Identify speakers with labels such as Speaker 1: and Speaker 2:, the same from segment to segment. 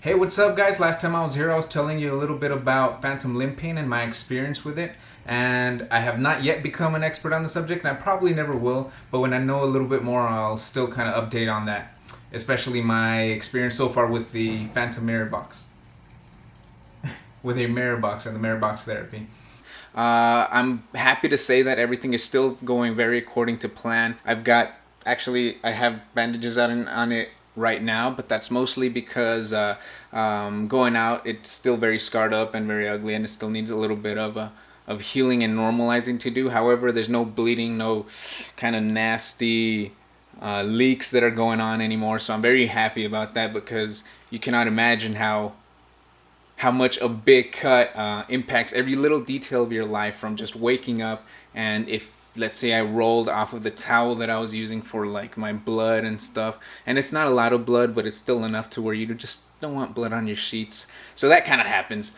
Speaker 1: Hey, what's up guys? Last time I was here I was telling you a little bit about phantom limb pain and my experience with it, and I have not yet become an expert on the subject and I probably never will, but when I know a little bit more I'll still kind of update on that, especially my experience so far with the phantom mirror box. With a mirror box and the mirror box therapy. I'm happy to say that everything is still going very according to plan. I have bandages on it right now, but that's mostly because going out, it's still very scarred up and very ugly, and it still needs a little bit of healing and normalizing to do. However, there's no bleeding, no kind of nasty leaks that are going on anymore, so I'm very happy about that, because you cannot imagine how much a big cut impacts every little detail of your life, from just waking up, and if let's say I rolled off of the towel that I was using for like my blood and stuff, and it's not a lot of blood, but it's still enough to where you just don't want blood on your sheets. So that kind of happens,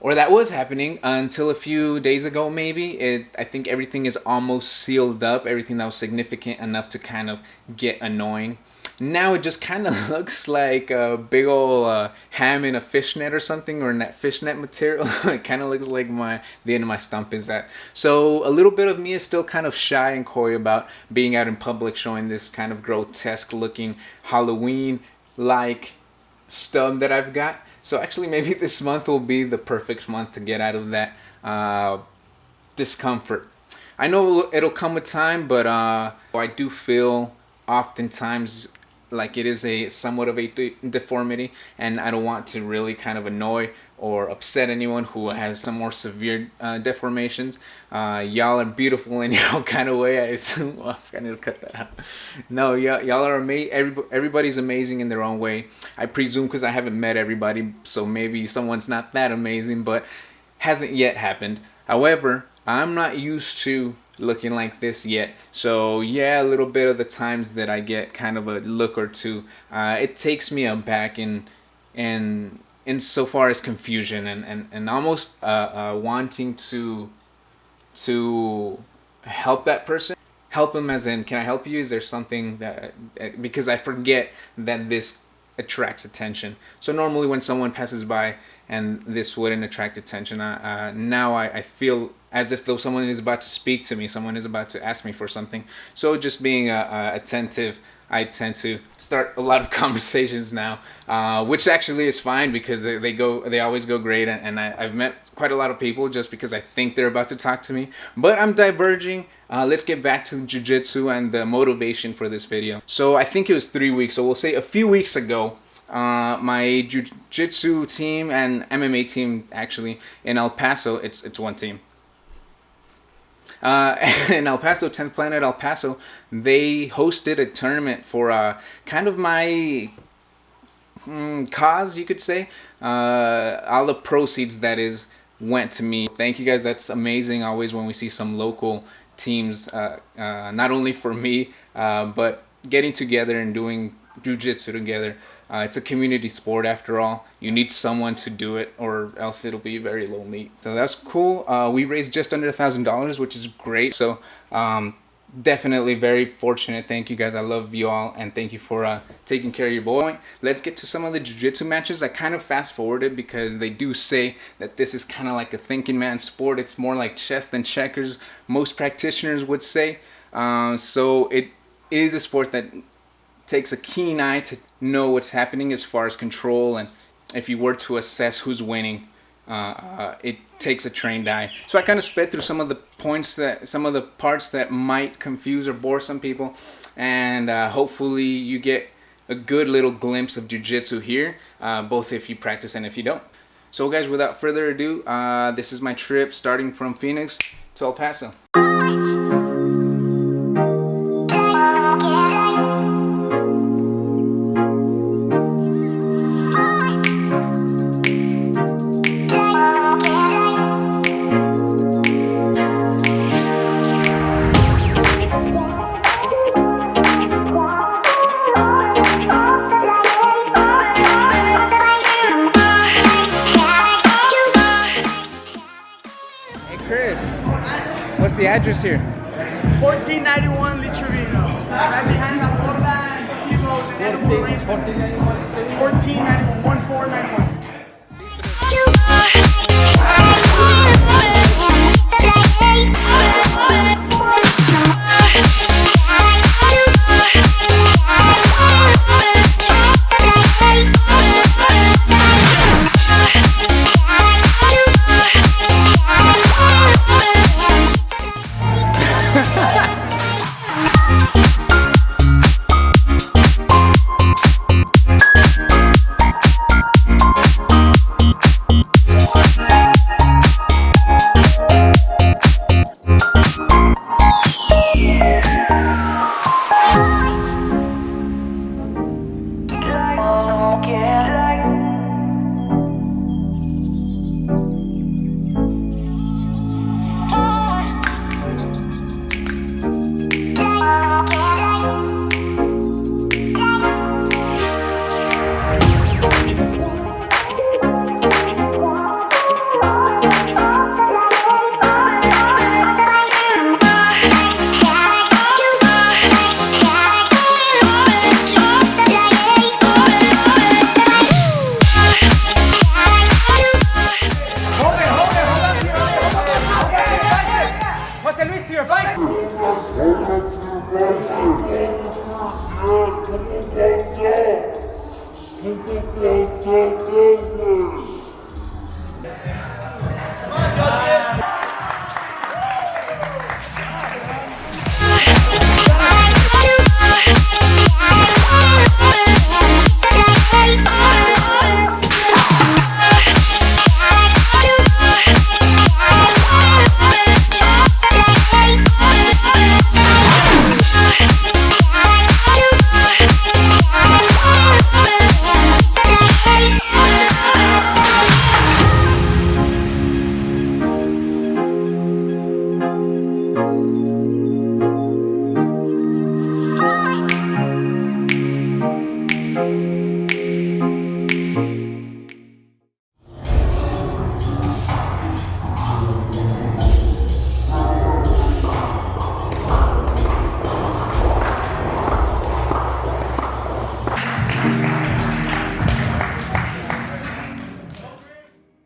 Speaker 1: or that was happening until a few days ago maybe. I think everything is almost sealed up, everything that was significant enough to kind of get annoying. Now it just kind of looks like a big old ham in a fishnet or something, or in that fishnet material. It kind of looks like the end of my stump is that. So a little bit of me is still kind of shy and coy about being out in public showing this kind of grotesque looking Halloween-like stub that I've got. So actually maybe this month will be the perfect month to get out of that discomfort. I know it'll come with time, but I do feel oftentimes like it is somewhat of a deformity, and I don't want to really kind of annoy or upset anyone who has some more severe deformations. Y'all are beautiful in your own kind of way, I assume. Oh, I need to cut that out. No, y'all are amazing. Everybody's amazing in their own way, I presume, because I haven't met everybody, so maybe someone's not that amazing, but hasn't yet happened. However, I'm not used to looking like this yet, so yeah, a little bit of the times that I get kind of a look or two, it takes me aback in so far as confusion and almost wanting to help that person. Help him as in, can I help you? Is there something that, because I forget that this attracts attention. So normally when someone passes by and this wouldn't attract attention, now I feel as if though someone is about to speak to me, someone is about to ask me for something. So just being attentive, I tend to start a lot of conversations now, which actually is fine, because they always go great, and I've met quite a lot of people just because I think they're about to talk to me. But I'm diverging. Let's get back to jiu-jitsu and the motivation for this video. So I think it was 3 weeks, so we'll say a few weeks ago, my jiu-jitsu team and MMA team, actually, in El Paso, it's one team. In El Paso, 10th Planet El Paso, they hosted a tournament for kind of my cause, you could say. All the proceeds, that is, went to me. Thank you guys, that's amazing always when we see some local teams, not only for me, but getting together and doing jiu-jitsu together. It's a community sport after all. You need someone to do it, or else it'll be very lonely. So that's cool. We raised just under $1,000, which is great. So definitely very fortunate. Thank you guys. I love you all, and thank you for taking care of your boy. Let's get to some of the jiu-jitsu matches. I kind of fast forwarded because they do say that this is kind of like a thinking man's sport. It's more like chess than checkers, most practitioners would say. So it is a sport that takes a keen eye to know what's happening as far as control, and if you were to assess who's winning, it takes a trained eye. So I kind of sped through some of the parts that might confuse or bore some people, and hopefully you get a good little glimpse of jiu-jitsu here, both if you practice and if you don't. So guys, without further ado, this is my trip starting from Phoenix to El Paso. What's the address here?
Speaker 2: 1491 Litrevino. Right behind the Florida and Kilo. 1491. 1491.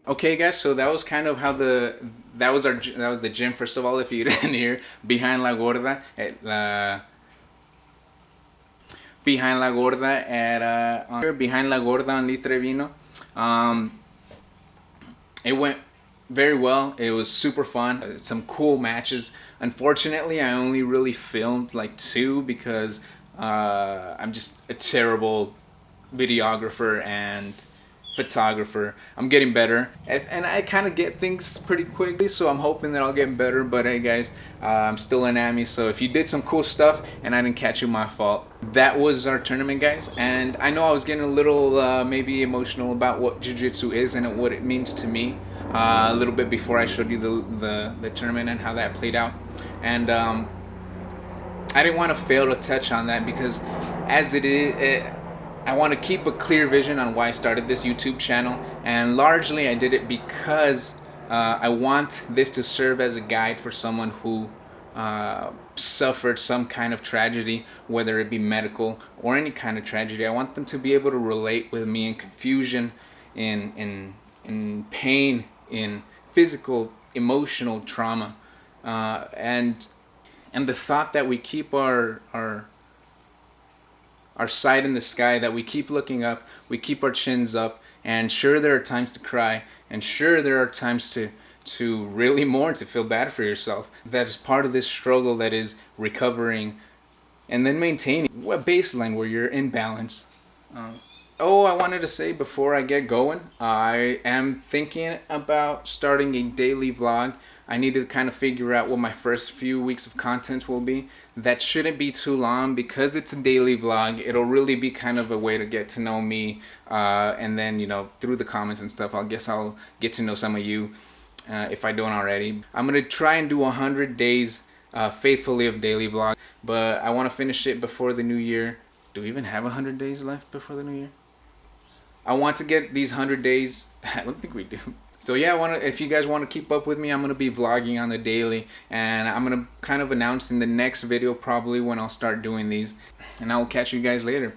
Speaker 1: Okay, guys, so that was kind of how that was the gym. First of all, if you didn't hear, behind La Gorda behind La Gorda behind La Gorda on Litrevino. It went very well. It was super fun. Some cool matches. Unfortunately, I only really filmed like 2 because I'm just a terrible videographer and photographer. I'm getting better, and I kind of get things pretty quickly, so I'm hoping that I'll get better. But hey guys, I'm still an AMI, so if you did some cool stuff and I didn't catch you, my fault. That was our tournament, guys, and I know I was getting a little maybe emotional about what jiu-jitsu is and what it means to me a little bit before I showed you the tournament and how that played out. And I didn't want to fail to touch on that because as it is, I want to keep a clear vision on why I started this YouTube channel, and largely I did it because I want this to serve as a guide for someone who suffered some kind of tragedy, whether it be medical or any kind of tragedy. I want them to be able to relate with me in confusion, in pain, in physical, emotional trauma, and the thought that we keep our sight in the sky, that we keep looking up, we keep our chins up, and sure, there are times to cry, and sure, there are times to really mourn, to feel bad for yourself. That is part of this struggle, that is recovering and then maintaining a baseline where you're in balance. Oh, I wanted to say before I get going, I am thinking about starting a daily vlog. I need to kind of figure out what my first few weeks of content will be. That shouldn't be too long because it's a daily vlog. It'll really be kind of a way to get to know me, and then, you know, through the comments and stuff, I guess I'll get to know some of you if I don't already. I'm gonna try and do 100 days faithfully of daily vlogs, but I want to finish it before the new year. Do we even have 100 days left before the new year? I want to get these 100 days. I don't think we do. So yeah, if you guys want to keep up with me, I'm going to be vlogging on the daily, and I'm going to kind of announce in the next video probably when I'll start doing these, and I will catch you guys later.